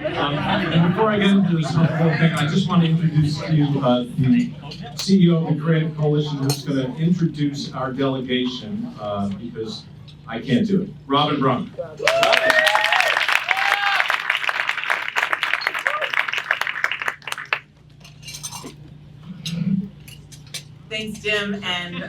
And before I get into this whole thing, I just want to introduce to you the CEO of the Creative Coalition, who's going to introduce our delegation because I can't do it. Robin Brunk. Thanks, Jim, and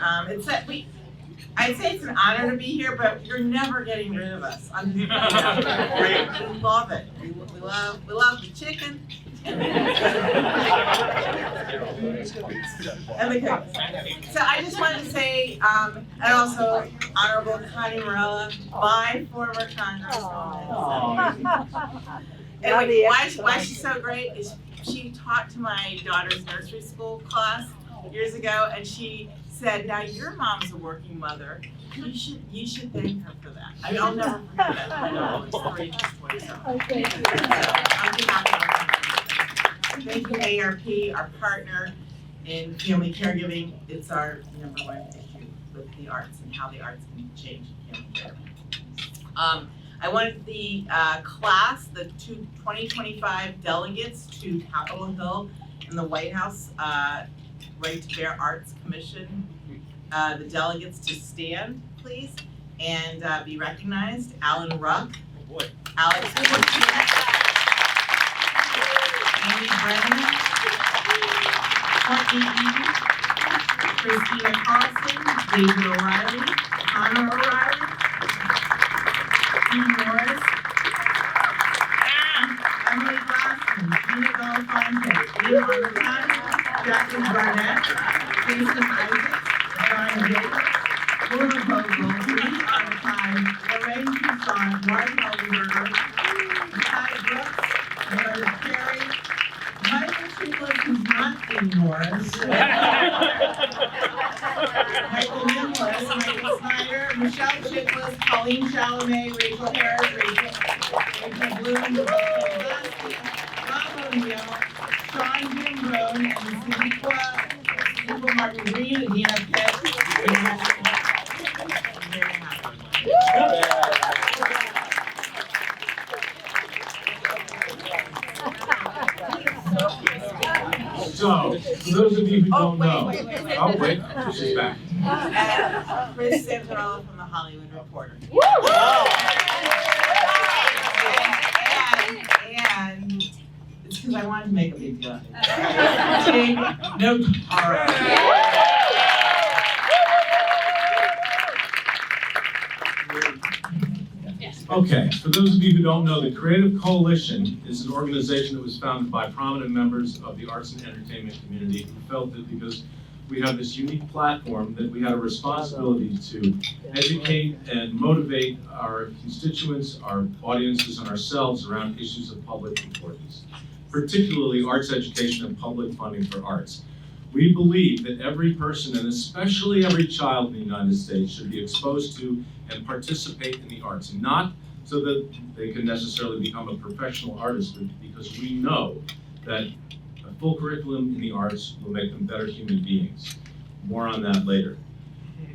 I'd say it's an honor to be here, but you're never getting rid of us. I'm just we love it. We love the chicken and the cookies. So I just wanted to say, and also Honorable Connie Morella, my former congresswoman. Anyway, why she's so great is she taught to my daughter's nursery school class years ago, and she said, "Now your mom's a working mother. You should thank her for that." I mean, I'll never forget that. I know it's 3 years. So on behalf of thank you, ARP, our partner in family caregiving. It's our #1 issue with the arts and how the arts can change family caregiving. I wanted the class, the 2025 delegates to Capitol Hill and the White House Right to Bear Arts Commission, the delegates to stand, please, and be recognized. Alan Ruck, Alex Borstein, Amy Brenneman, Courtney Eaton, Christina Carlson, David O'Reilly, Connor O'Reilly, Steve Morris, Emily Glassman, Gina Galafante, Iain Armitage, Jacqueline Barnett, Jason Isaacs, Brian Davis, Laura Vogel, Iain Armitage, Lorraine Toussaint, Marg Helgenberger, Mehcad Brooks, Meredith Carey, Mchael Chiklis, who's not Dean Morris, Michael Nicholas, Michael Snyder, Mchael Chiklis, Pauline Chalamet, Rachel Harris, Rachel Bloom, Rebecca Wisocky, Rob O'Neill, Giambrone, and Sonequa Martin-Green, and Iain Armitage. So, for those of you who don't know, oh wait, she's back. And Chris Santarella from the Hollywood Reporter. And it's because I wanted to make a big deal. Tig Notaro. Okay, for those of you who don't know, the Creative Coalition is an organization that was founded by prominent members of the arts and entertainment community who felt that because we have this unique platform that we had a responsibility to educate and motivate our constituents, our audiences, and ourselves around issues of public importance, particularly arts education and public funding for arts. We believe that every person, and especially every child in the United States, should be exposed to and participate in the arts, not so that they can necessarily become a professional artist, but because we know that a full curriculum in the arts will make them better human beings. More on that later.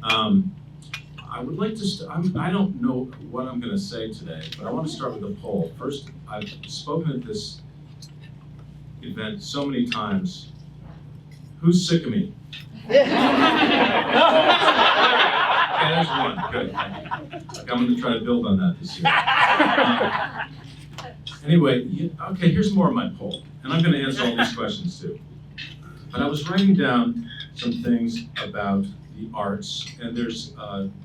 I would like to, I don't know what I'm gonna say today, but I want to start with a poll. First, I've spoken at this event so many times. Who's sick of me? Okay, there's one, good. Okay, I'm gonna try to build on that this year. Anyway, okay, here's more of my poll, and I'm gonna answer all these questions too. But I was writing down some things about the arts, and there's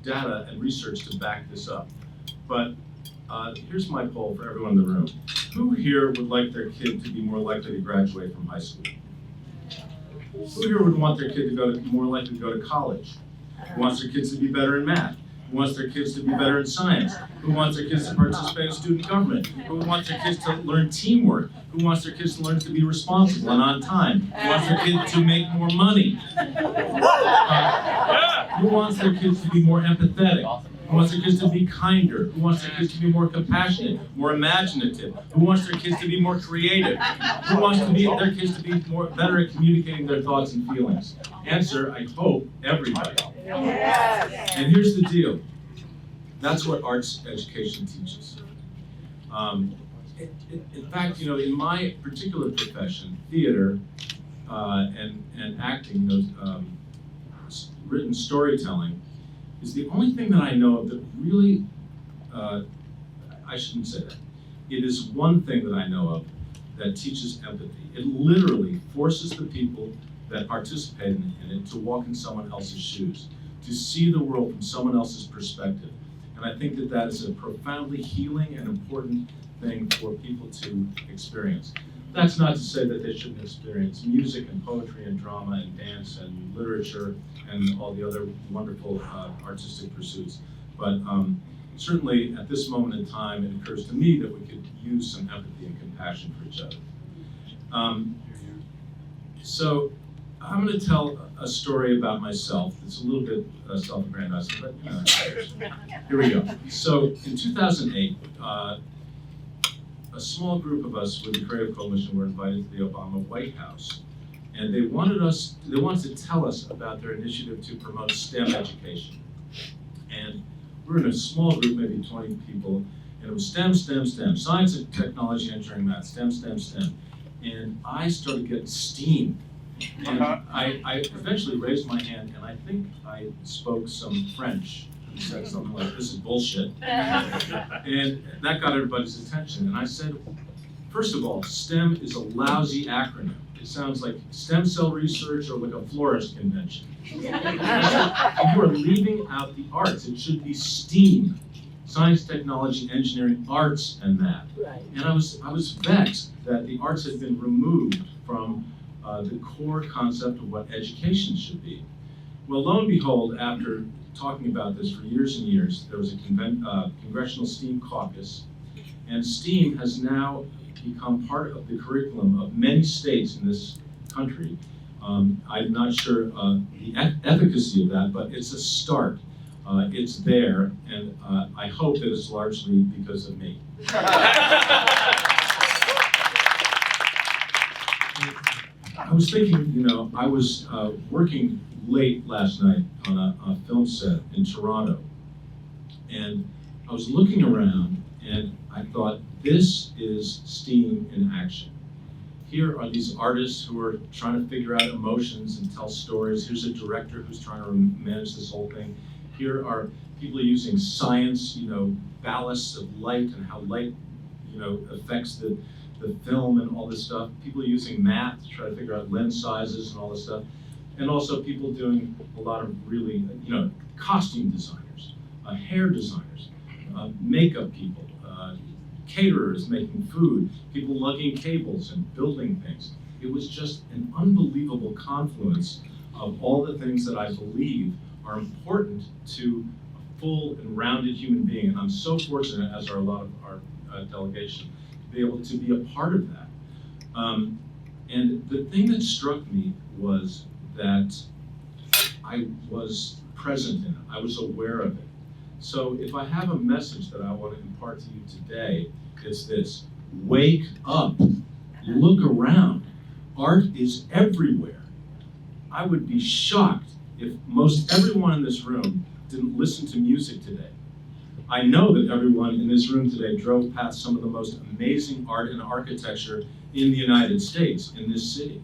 data and research to back this up. But here's my poll for everyone in the room. Who here would like their kid to be more likely to graduate from high school? Who here would want their kid to be more likely to go to college? Who wants their kids to be better in math? Who wants their kids to be better in science? Who wants their kids to participate in student government? Who wants their kids to learn teamwork? Who wants their kids to learn to be responsible and on time? Who wants their kids to make more money? Who wants their kids to be more empathetic? Who wants their kids to be kinder? Who wants their kids to be more compassionate, more imaginative? Who wants their kids to be more creative? Who wants their kids to be better at communicating their thoughts and feelings? Answer, I hope, everybody. And here's the deal. That's what arts education teaches. In fact, in my particular profession, theater and acting, written storytelling, is the only thing that I know of that really, I shouldn't say that. It is one thing that I know of that teaches empathy. It literally forces the people that participate in it to walk in someone else's shoes, to see the world from someone else's perspective. And I think that that is a profoundly healing and important thing for people to experience. That's not to say that they shouldn't experience music and poetry and drama and dance and literature and all the other wonderful artistic pursuits. But certainly at this moment in time, it occurs to me that we could use some empathy and compassion for each other. So I'm going to tell a story about myself. It's a little bit self-aggrandizing, but here we go. So in 2008, a small group of us with the Creative Coalition were invited to the Obama White House, and they wanted to tell us about their initiative to promote STEM education. And we were in a small group, maybe 20 people, and it was STEM, STEM, STEM, science and technology, engineering, math, STEM, STEM, STEM. And I started getting steamed. And I eventually raised my hand, and I think I spoke some French and said something like, "This is bullshit." And that got everybody's attention. And I said, first of all, STEM is a lousy acronym. It sounds like stem cell research or like a florist convention. You are leaving out the arts. It should be STEAM, science, technology, engineering, arts, and math. Right. And I was vexed that the arts had been removed from the core concept of what education should be. Well, lo and behold, after talking about this for years and years, there was a congressional STEAM caucus, and STEAM has now become part of the curriculum of many states in this country. I'm not sure the efficacy of that, but it's a start. It's there, and I hope that it's largely because of me. I was thinking, I was working late last night on a film set in Toronto, and I was looking around, and I thought, this is STEAM in action. Here are these artists who are trying to figure out emotions and tell stories. Here's a director who's trying to manage this whole thing. Here are people using science, ballasts of light and how light, affects the film and all this stuff. People using math to try to figure out lens sizes and all this stuff. And also people doing a lot of really, costume designers, hair designers, makeup people, caterers making food, people lugging cables and building things. It was just an unbelievable confluence of all the things that I believe are important to a full and rounded human being. And I'm so fortunate, as are a lot of our delegation, to be able to be a part of that. And the thing that struck me was that I was present in it. I was aware of it. So if I have a message that I want to impart to you today, it's this: wake up, look around. Art is everywhere. I would be shocked if most everyone in this room didn't listen to music today. I know that everyone in this room today drove past some of the most amazing art and architecture in the United States, in this city.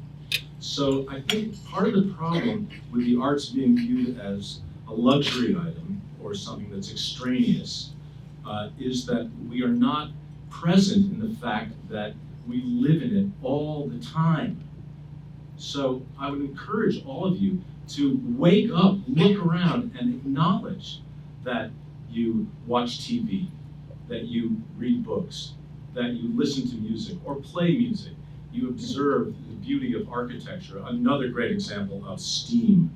So I think part of the problem with the arts being viewed as a luxury item or something that's extraneous is that we are not present in the fact that we live in it all the time. So I would encourage all of you to wake up, look around, and acknowledge that you watch TV, that you read books, that you listen to music or play music. You observe the beauty of architecture, another great example of STEAM.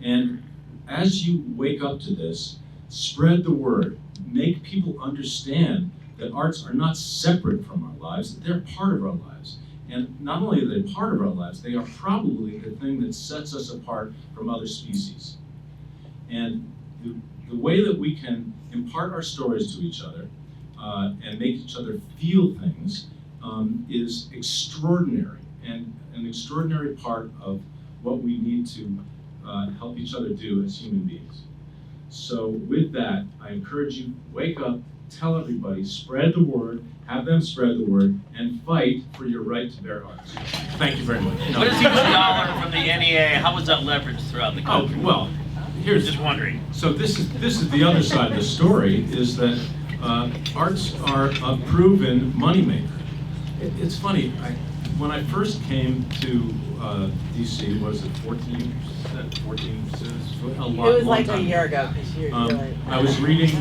And as you wake up to this, spread the word. Make people understand that arts are not separate from our lives, that they're part of our lives. And not only are they part of our lives, they are probably the thing that sets us apart from other species. And the way that we can impart our stories to each other and make each other feel things is extraordinary, and an extraordinary part of what we need to help each other do as human beings. So with that, I encourage you, wake up, tell everybody, spread the word, have them spread the word, and fight for your right to bear arms. Thank you very much. No. What is each dollar from the NEA? How was that leveraged throughout the Oh, country? well, here's Just wondering. So this is the other side of the story, is that arts are a proven moneymaker. It's funny, when I first came to DC, was it 14 a lot, It was long like a time year ago. ago, because you're like. I was reading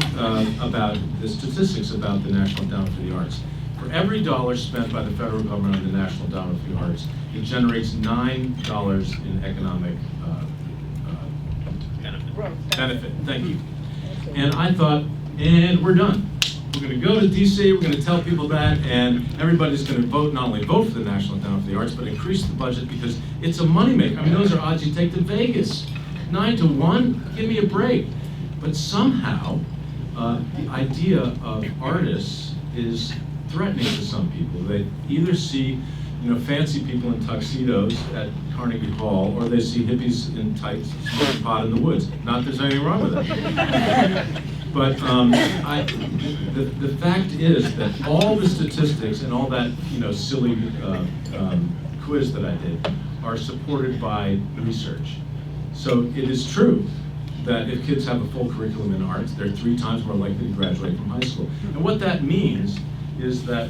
about the statistics about the National Endowment for the Arts. For every dollar spent by the federal government on the National Endowment for the Arts, it generates $9 in economic benefit. Thank you. And I thought, and we're done. We're going to go to DC, we're going to tell people that, and everybody's going to vote, not only vote for the National Endowment for the Arts, but increase the budget because it's a moneymaker. I mean, those are odds you take to Vegas. 9-1, give me a break. But somehow, the idea of artists is threatening to some people. They either see, fancy people in tuxedos at Carnegie Hall, or they see hippies in tights smoking pot in the woods. Not that there's anything wrong with that. But the fact is that all the statistics and all that silly quiz that I did are supported by research. So it is true that if kids have a full curriculum in arts, they're 3 times more likely to graduate from high school. And what that means is that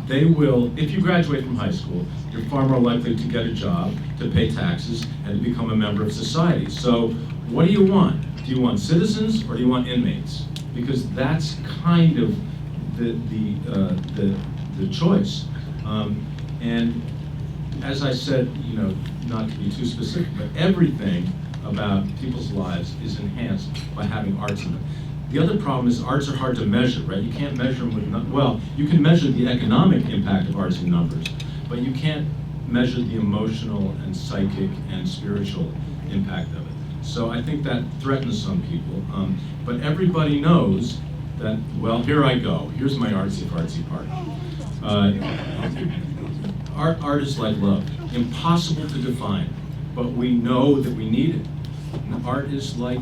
they will, if you graduate from high school, you're far more likely to get a job, to pay taxes, and to become a member of society. So what do you want? Do you want citizens or do you want inmates? Because that's kind of the choice. And as I said, not to be too specific, but everything about people's lives is enhanced by having arts in them. The other problem is arts are hard to measure, right? You can't measure them with, you can measure the economic impact of arts in numbers, but you can't measure the emotional and psychic and spiritual impact of it. So I think that threatens some people, but everybody knows that, well, here I go. Here's my artsy part. Art is like love, impossible to define, but we know that we need it. And art is like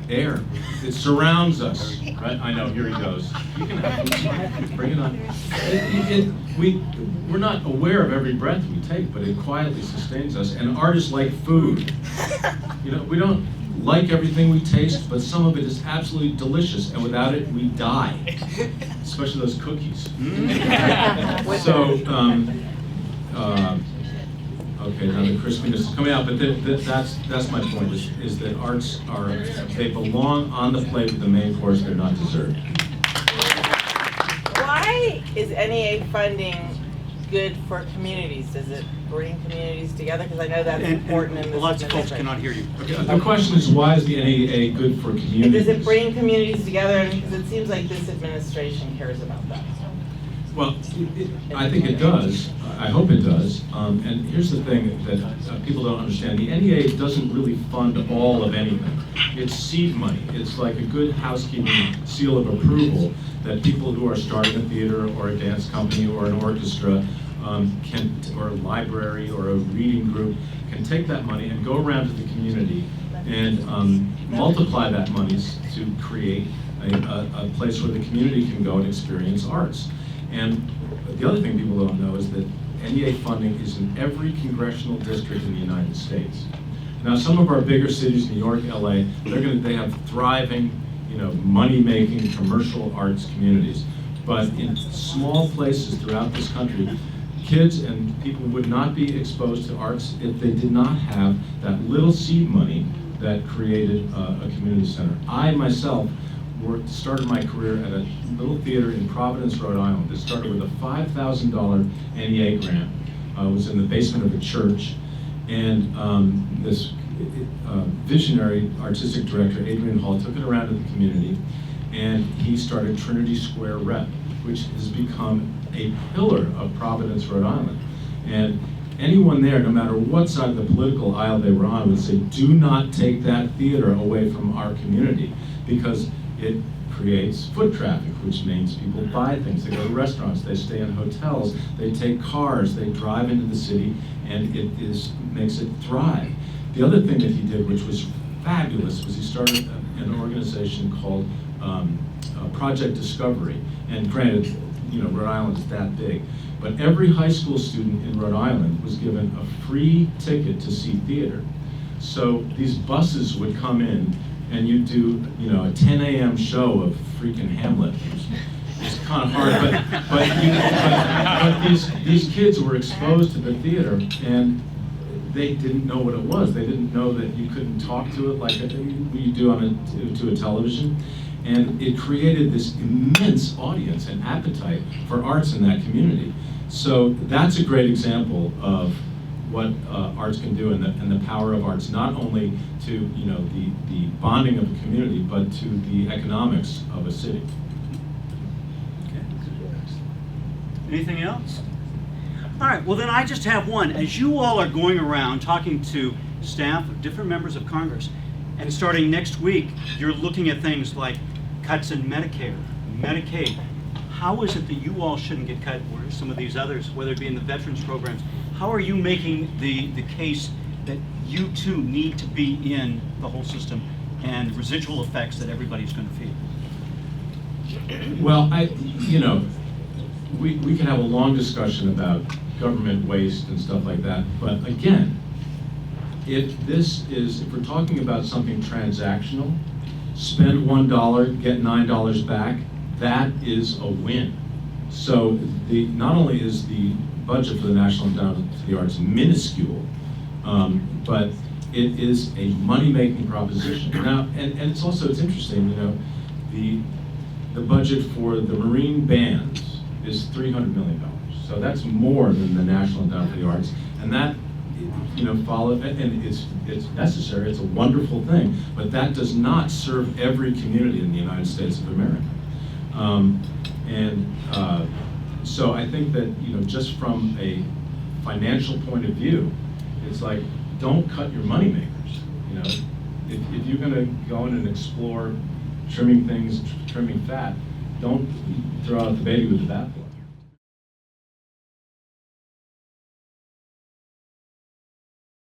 air. It surrounds us, right? I know, here he goes. You can have it. Bring it on. We're not aware of every breath we take, but it quietly sustains us. And art is like food. We don't like everything we taste, but some of it is absolutely delicious, and without it, we die. Especially those cookies. So, okay, now the crispiness is coming out, but that's my point, is that arts they belong on the plate with the main course, they're not dessert. Why is NEA funding good for communities? Does it bring communities together? Because I know that's important in this Lots of folks administration. cannot hear you. Okay, the question is, why is the NEA good for And communities? does it bring communities together? Because it seems like this administration cares about that. Well, I think it does. I hope it does. And here's the thing that people don't understand. The NEA doesn't really fund all of anything. It's seed money. It's like a good housekeeping seal of approval that people who are starting a theater or a dance company or an orchestra or a library or a reading group can take that money and go around to the community and multiply that money to create a place where the community can go and experience arts. And the other thing people don't know is that NEA funding is in every congressional district in the United States. Now, some of our bigger cities, New York, LA, they have thriving, money-making commercial arts communities. But in small places throughout this country, kids and people would not be exposed to arts if they did not have that little seed money that created a community center. I myself started my career at a little theater in Providence, Rhode Island. It started with a $5,000 NEA grant. It was in the basement of a church, and this visionary artistic director, Adrian Hall, took it around to the community, and he started Trinity Square Rep, which has become a pillar of Providence, Rhode Island. And anyone there, no matter what side of the political aisle they were on, would say, do not take that theater away from our community, because it creates foot traffic, which means people buy things. They go to restaurants, they stay in hotels, they take cars, they drive into the city, and it makes it thrive. The other thing that he did, which was fabulous, was he started an organization called Project Discovery. And granted, you know, Rhode Island is that big, but every high school student in Rhode Island was given a free ticket to see theater. So these buses would come in, and you'd do, you know, a 10 a.m. show of freaking Hamlet. It's kind of hard, but these kids were exposed to the theater, and they didn't know what it was. They didn't know that you couldn't talk to it like you do on to a television. And it created this immense audience and appetite for arts in that community. So that's a great example of what arts can do, and the power of arts, not only to, you know, the bonding of a community, but to the economics of a city. Okay. Anything else? All right, well then I just have one. As you all are going around talking to staff of different members of Congress, and starting next week, you're looking at things like cuts in Medicare, Medicaid. How is it that you all shouldn't get cut, where some of these others, whether it be in the veterans programs? How are you making the case that you too need to be in the whole system and residual effects that everybody's going to feel? Well, you know, we can have a long discussion about government waste and stuff like that, but again, if we're talking about something transactional, spend $1, get $9 back, that is a win. So not only is the budget for the National Endowment for the Arts minuscule, but it is a money-making proposition. Now, and it's interesting, you know, the budget for the Marine bands is $300 million. So that's more than the National Endowment for the Arts, and that, you know, and it's necessary, it's a wonderful thing, but that does not serve every community in the United States of America. So I think that, you know, just from a financial point of view, it's like, don't cut your moneymakers. You know, if you're going to go in and explore trimming things, trimming fat, don't throw out the baby with the bathwater.